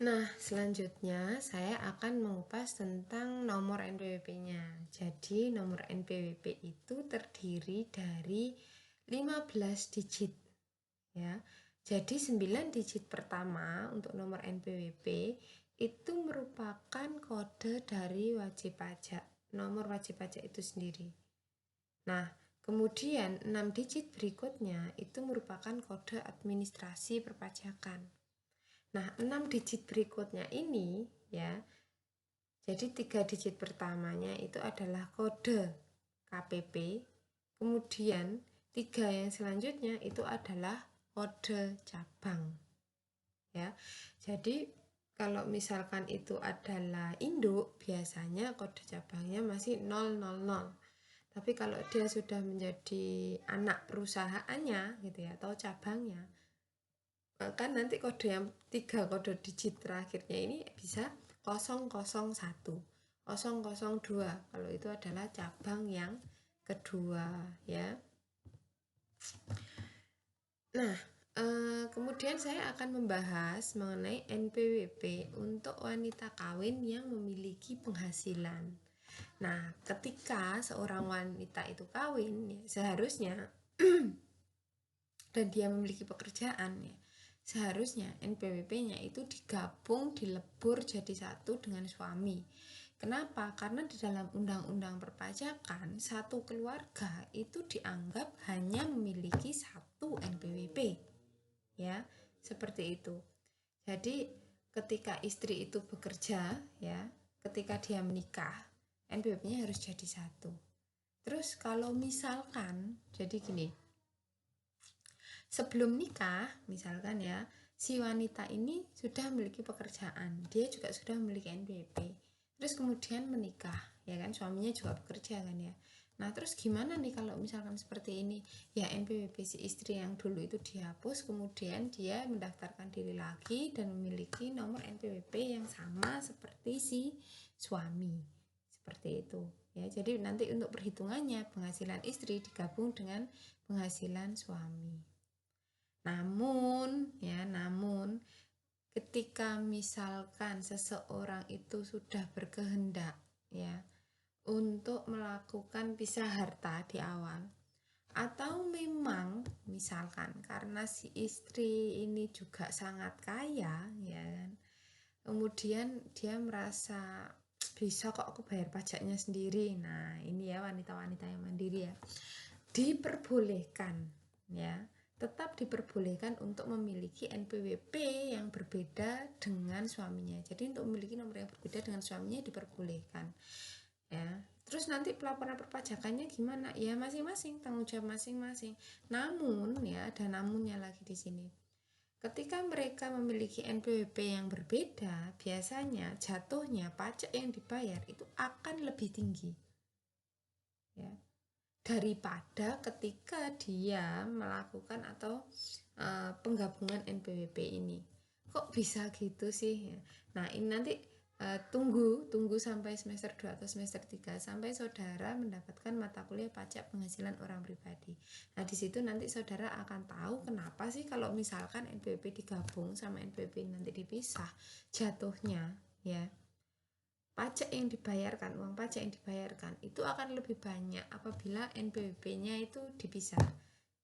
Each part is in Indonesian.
Nah, selanjutnya saya akan mengupas tentang nomor NPWP-nya. Jadi, nomor NPWP itu terdiri dari 15 digit, ya. Jadi, 9 digit pertama untuk nomor NPWP itu merupakan kode dari wajib pajak, nomor wajib pajak itu sendiri. Nah, kemudian 6 digit berikutnya itu merupakan kode administrasi perpajakan. Nah, 6 digit berikutnya ini ya, jadi 3 digit pertamanya itu adalah kode KPP, kemudian 3 yang selanjutnya itu adalah kode cabang. Ya. Jadi kalau misalkan itu adalah induk, biasanya kode cabangnya masih 000. Tapi kalau dia sudah menjadi anak perusahaannya gitu ya, atau cabangnya, maka nanti kode yang 3 kode digit terakhirnya ini bisa 001, 002 kalau itu adalah cabang yang kedua ya. Nah, kemudian saya akan membahas mengenai NPWP untuk wanita kawin yang memiliki penghasilan. Nah, ketika seorang wanita itu kawin, ya, seharusnya dan dia memiliki pekerjaan, ya, seharusnya NPWP-nya itu digabung, dilebur jadi satu dengan suami. Kenapa? Karena di dalam undang-undang perpajakan, satu keluarga itu dianggap hanya memiliki satu NPWP. Ya, seperti itu. Jadi, ketika istri itu bekerja, ya, ketika dia menikah, NPWP-nya harus jadi satu. Terus kalau misalkan, jadi gini, sebelum nikah, misalkan ya, si wanita ini sudah memiliki pekerjaan, dia juga sudah memiliki NPWP. Terus kemudian menikah, ya kan, suaminya juga bekerja kan ya. Nah, terus gimana nih kalau misalkan seperti ini? Ya, NPWP si istri yang dulu itu dihapus, kemudian dia mendaftarkan diri lagi dan memiliki nomor NPWP yang sama seperti si suami. Seperti itu. Ya, jadi nanti untuk perhitungannya penghasilan istri digabung dengan penghasilan suami. Namun ketika misalkan seseorang itu sudah berkehendak ya untuk melakukan pisah harta di awal, atau memang misalkan karena si istri ini juga sangat kaya ya kan, kemudian dia merasa bisa kok aku bayar pajaknya sendiri. Nah, ini ya wanita-wanita yang mandiri ya, diperbolehkan ya, tetap diperbolehkan untuk memiliki NPWP yang berbeda dengan suaminya. Jadi untuk memiliki nomor yang berbeda dengan suaminya diperbolehkan ya. Terus nanti pelaporan perpajakannya gimana? Ya masing-masing, tanggung jawab masing-masing. Namun ya, ada namunnya lagi di sini. Ketika mereka memiliki NPWP yang berbeda, biasanya jatuhnya pajak yang dibayar itu akan lebih tinggi ya, daripada ketika dia melakukan atau penggabungan NPWP ini. Kok bisa gitu sih? Nah, ini nanti tunggu sampai semester 2 atau semester 3 sampai saudara mendapatkan mata kuliah pajak penghasilan orang pribadi. Nah, di situ nanti saudara akan tahu kenapa sih kalau misalkan NPWP digabung sama NPWP nanti dipisah, jatuhnya ya, pajak yang dibayarkan, uang pajak yang dibayarkan itu akan lebih banyak apabila NPWP-nya itu dipisah.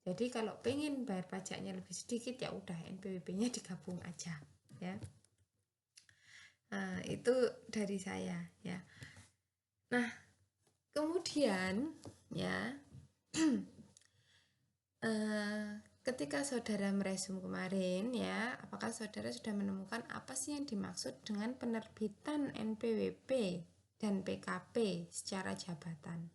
Jadi kalau pengen bayar pajaknya lebih sedikit, ya udah NPWP-nya digabung aja ya. Nah, itu dari saya ya. Nah, kemudian ya ketika saudara meresum kemarin ya, apakah saudara sudah menemukan apa sih yang dimaksud dengan penerbitan NPWP dan PKP secara jabatan?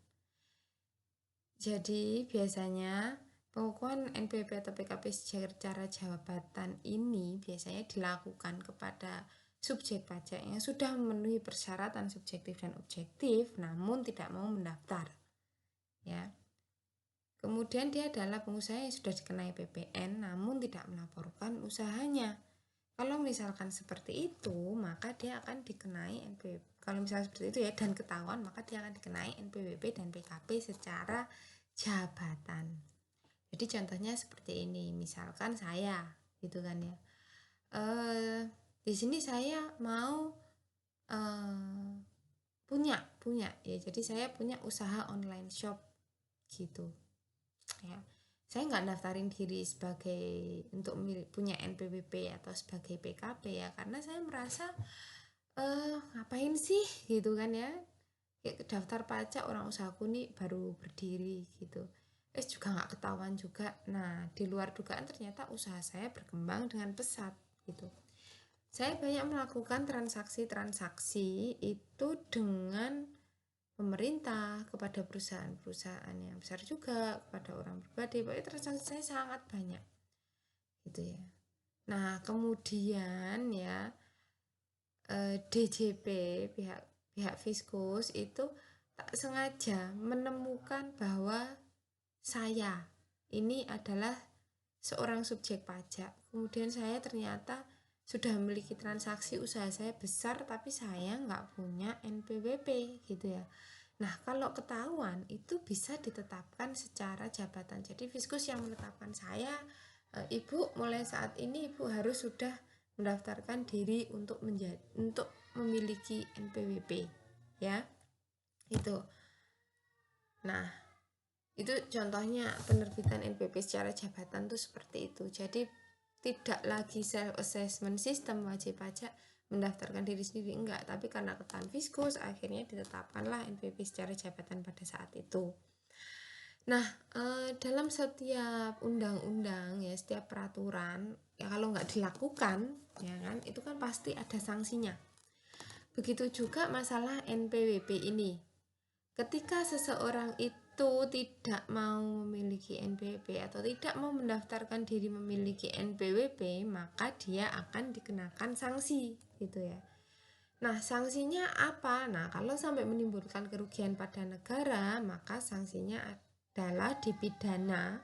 Jadi biasanya pengukuhan NPWP atau PKP secara jabatan ini biasanya dilakukan kepada subjek pajak yang sudah memenuhi persyaratan subjektif dan objektif namun tidak mau mendaftar ya. Kemudian dia adalah pengusaha yang sudah dikenai PPN namun tidak melaporkan usahanya. Kalau misalkan seperti itu, maka dia akan dikenai NPWP. Kalau misalnya seperti itu ya dan ketahuan, maka dia akan dikenai NPWP dan PKP secara jabatan. Jadi contohnya seperti ini, misalkan saya gitu kan ya, Di sini saya mau punya ya, jadi saya punya usaha online shop gitu ya. Saya nggak daftarin diri sebagai untuk punya NPWP atau sebagai PKP ya, karena saya merasa ngapain sih gitu kan ya, kayak daftar pajak, orang usahaku nih baru berdiri gitu, juga nggak ketahuan juga. Nah, di luar dugaan ternyata usaha saya berkembang dengan pesat gitu. Saya banyak melakukan transaksi-transaksi itu dengan pemerintah, kepada perusahaan-perusahaan yang besar juga, kepada orang pribadi. Pokoknya transaksi saya sangat banyak gitu ya. Nah, kemudian ya DJP, pihak Fiskus itu tak sengaja menemukan bahwa saya ini adalah seorang subjek pajak. Kemudian saya ternyata sudah memiliki transaksi, usaha saya besar, tapi saya nggak punya NPWP gitu ya. Nah, kalau ketahuan itu bisa ditetapkan secara jabatan. Jadi Fiskus yang menetapkan saya, Ibu mulai saat ini Ibu harus sudah mendaftarkan diri untuk memiliki NPWP ya. Itu. Nah, itu contohnya penerbitan NPWP secara jabatan tuh seperti itu. Jadi tidak lagi self assessment system wajib pajak mendaftarkan diri sendiri, enggak, tapi karena ketahuan Fiskus akhirnya ditetapkanlah NPWP secara jabatan pada saat itu. Nah, dalam setiap undang-undang ya, setiap peraturan ya, kalau nggak dilakukan ya kan, itu kan pasti ada sanksinya. Begitu juga masalah NPWP ini. Ketika seseorang itu tidak mau memiliki NPWP atau tidak mau mendaftarkan diri memiliki NPWP, maka dia akan dikenakan sanksi gitu ya. Nah, sanksinya apa? Nah, kalau sampai menimbulkan kerugian pada negara, maka sanksinya adalah dipidana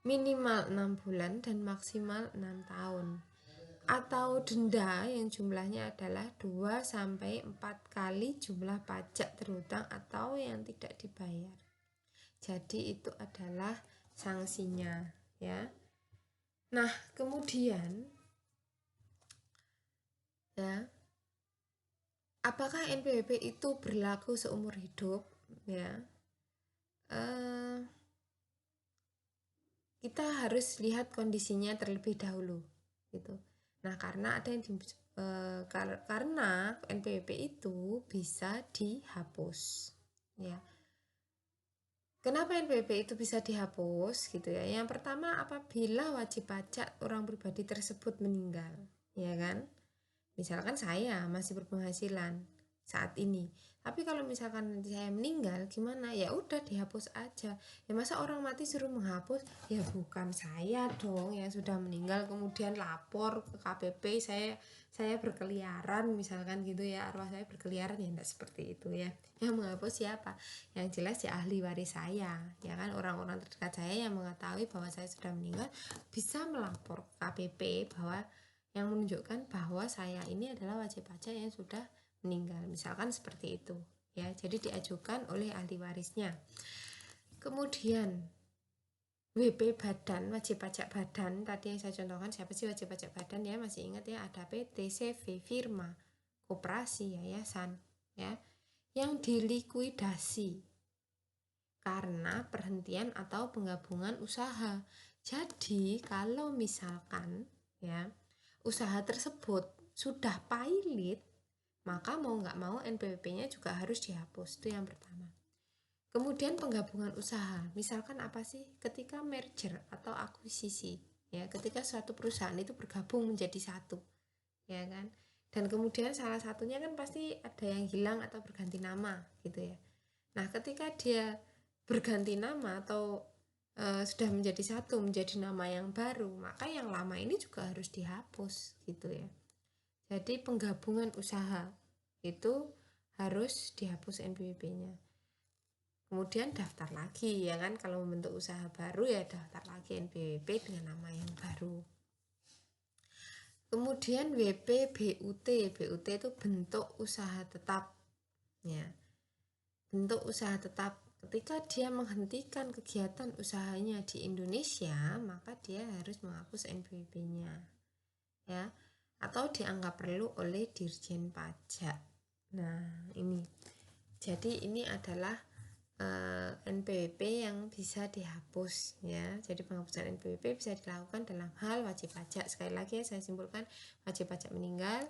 minimal 6 bulan dan maksimal 6 tahun. Atau denda yang jumlahnya adalah 2-4 kali jumlah pajak terhutang atau yang tidak dibayar. Jadi itu adalah sanksinya ya. Nah, kemudian ya, apakah NPWP itu berlaku seumur hidup ya? Kita harus lihat kondisinya terlebih dahulu gitu. Nah, karena ada yang karena NPWP itu bisa dihapus ya. Kenapa NPWP itu bisa dihapus gitu ya? Yang pertama, apabila wajib pajak orang pribadi tersebut meninggal, ya kan? Misalkan saya masih berpenghasilan saat ini, tapi kalau misalkan nanti saya meninggal gimana? Ya udah dihapus aja. Ya masa orang mati suruh menghapus? Ya bukan saya dong yang sudah meninggal kemudian lapor ke KPP saya berkeliaran misalkan gitu ya, arwah saya berkeliaran, ya enggak seperti itu ya. Yang menghapus siapa? Yang jelas ya ahli waris saya, ya kan, orang-orang terdekat saya yang mengetahui bahwa saya sudah meninggal bisa melapor ke KPP bahwa yang menunjukkan bahwa saya ini adalah wajib pajak yang sudah meninggal, misalkan seperti itu ya. Jadi diajukan oleh ahli warisnya. Kemudian WP badan, wajib pajak badan tadi yang saya contohkan, siapa sih wajib pajak badan ya, masih ingat ya, ada PT, CV, firma, koperasi, yayasan ya, yang dilikuidasi karena perhentian atau penggabungan usaha. Jadi kalau misalkan ya usaha tersebut sudah pailit, maka mau nggak mau NPWP-nya juga harus dihapus. Itu yang pertama. Kemudian penggabungan usaha, misalkan apa sih? Ketika merger atau akuisisi, ya, ketika suatu perusahaan itu bergabung menjadi satu, ya kan? Dan kemudian salah satunya kan pasti ada yang hilang atau berganti nama, gitu ya. Nah, ketika dia berganti nama atau sudah menjadi satu, menjadi nama yang baru, maka yang lama ini juga harus dihapus, gitu ya. Jadi penggabungan usaha itu harus dihapus NPWP-nya. Kemudian daftar lagi ya kan, kalau membentuk usaha baru ya daftar lagi NPWP dengan nama yang baru. Kemudian WP BUT. BUT itu bentuk usaha tetap ya. Bentuk usaha tetap, ketika dia menghentikan kegiatan usahanya di Indonesia, maka dia harus menghapus NPWP-nya ya. atau dianggap perlu oleh Dirjen Pajak. Nah, ini. Jadi ini adalah NPWP yang bisa dihapus ya. Jadi penghapusan NPWP bisa dilakukan dalam hal wajib pajak. Sekali lagi saya simpulkan, wajib pajak meninggal,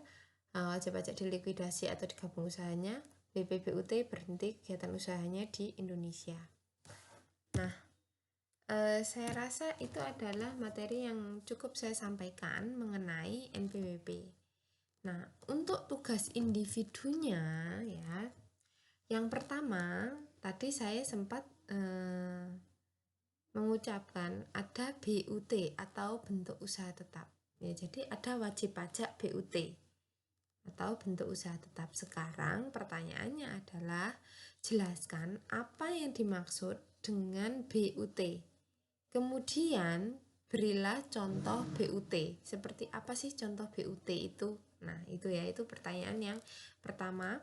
wajib pajak dilikuidasi atau digabung usahanya, BPBUT berhenti kegiatan usahanya di Indonesia. Nah, saya rasa itu adalah materi yang cukup saya sampaikan mengenai NPWP. Nah, untuk tugas individunya ya, yang pertama tadi saya sempat mengucapkan ada BUT atau bentuk usaha tetap. Ya, jadi ada wajib pajak BUT atau bentuk usaha tetap. Sekarang pertanyaannya adalah jelaskan apa yang dimaksud dengan BUT. Kemudian berilah contoh BUT. Seperti apa sih contoh BUT itu? Nah, itu ya, itu pertanyaan yang pertama.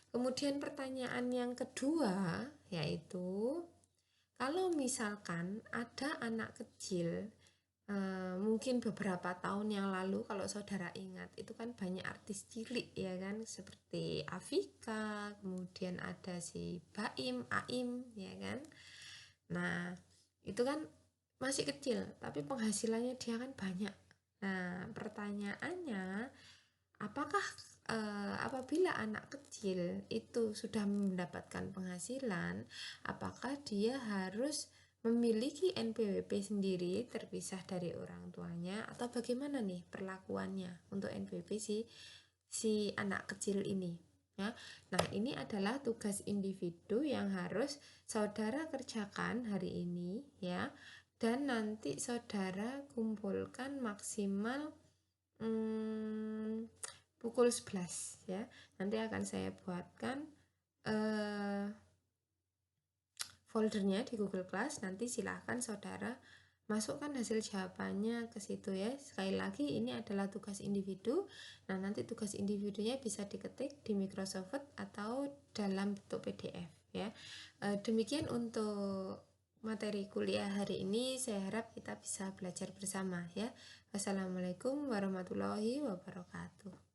Kemudian pertanyaan yang kedua yaitu, kalau misalkan ada anak kecil, mungkin beberapa tahun yang lalu kalau saudara ingat, itu kan banyak artis cilik ya kan, seperti Afika, kemudian ada si Baim, Aim ya kan. Nah, itu kan masih kecil tapi penghasilannya dia kan banyak. Nah, pertanyaannya, apakah apabila anak kecil itu sudah mendapatkan penghasilan, apakah dia harus memiliki NPWP sendiri terpisah dari orang tuanya, atau bagaimana nih perlakuannya untuk NPWP si anak kecil ini ya. Nah, ini adalah tugas individu yang harus saudara kerjakan hari ini ya, dan nanti saudara kumpulkan maksimal pukul 11 ya. Nanti akan saya buatkan foldernya di Google Class. Nanti silahkan saudara masukkan hasil jawabannya ke situ ya. Sekali lagi, ini adalah tugas individu. Nah, nanti tugas individunya bisa diketik di Microsoft Word atau dalam bentuk PDF ya. Demikian untuk materi kuliah hari ini. Saya harap kita bisa belajar bersama ya. Wassalamualaikum warahmatullahi wabarakatuh.